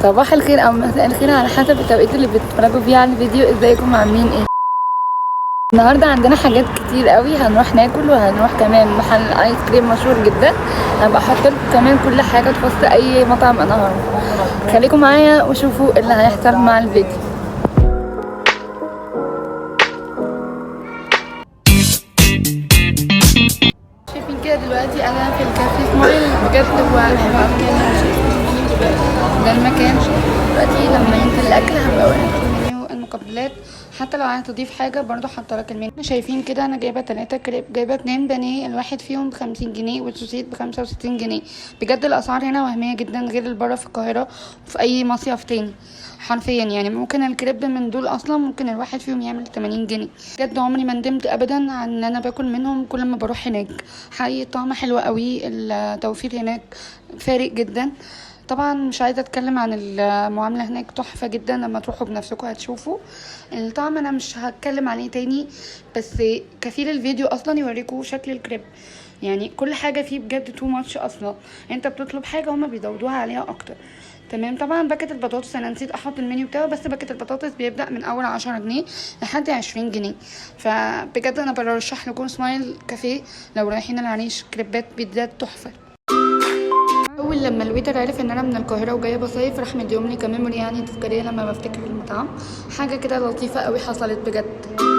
صباح الخير او مساء الخير على حسب التوقيت اللي بتتفرجوا فيه على الفيديو. ازيكم عاملين ايه؟ النهارده عندنا حاجات كتير قوي، هنروح ناكل وهنروح كمان محل ايس كريم مشهور جدا. هبقى احط لكم كمان كل حاجه تخص اي مطعم انا هروح. خليكم معايا وشوفوا اللي هيحصل مع الفيديو. شايفين كده دلوقتي انا في الكافيه سمايل، بجد هو حلو جدا. ده المكان دلوقتي لما ينزل الاكل هبقى اوريكم المنيو المقبلات، حتى لو عايز تضيف حاجه برضو حاطه لك المنيو. شايفين كده انا جايبه 3 كريب، جايبه 2 بانيه الواحد فيهم ب50 جنيه والسوسيس ب65 جنيه. بجد الاسعار هنا وهميه جدا غير اللي بره في القاهره وفي اي مصيف تاني حرفيا. يعني ممكن الكريب من دول اصلا ممكن الواحد فيهم يعمل 80 جنيه. بجد عمري ما ندمت ابدا عن ان انا باكل منهم كل ما بروح هناك. حقيقي الطعم حلو قوي، التوفير هناك فارق جدا. طبعا مش عايزه اتكلم عن المعامله هناك، تحفه جدا. لما تروحوا بنفسكم هتشوفوا الطعم، انا مش هتكلم عليه تاني، بس كفيل الفيديو اصلا يوريكم شكل الكريب. يعني كل حاجه فيه بجد تو ماتش اصلا. انت بتطلب حاجه هما بيزودوها عليها اكتر. تمام. طبعا باكت البطاطس انا نسيت احط المنيو بتاعه، بس باكت البطاطس بيبدا من اول 10 جنيه لحد 20 جنيه. فبجد انا برشح لكم سمايل كافيه لو رايحين العريش. كريبات بيتزات تحفه. اول لما الويتر عرف ان انا من القاهره وجايه بصيف، راح مديهم لي كميموري يعني تذكاريه لما بفتكر المطعم. حاجه كده لطيفه قوي حصلت بجد.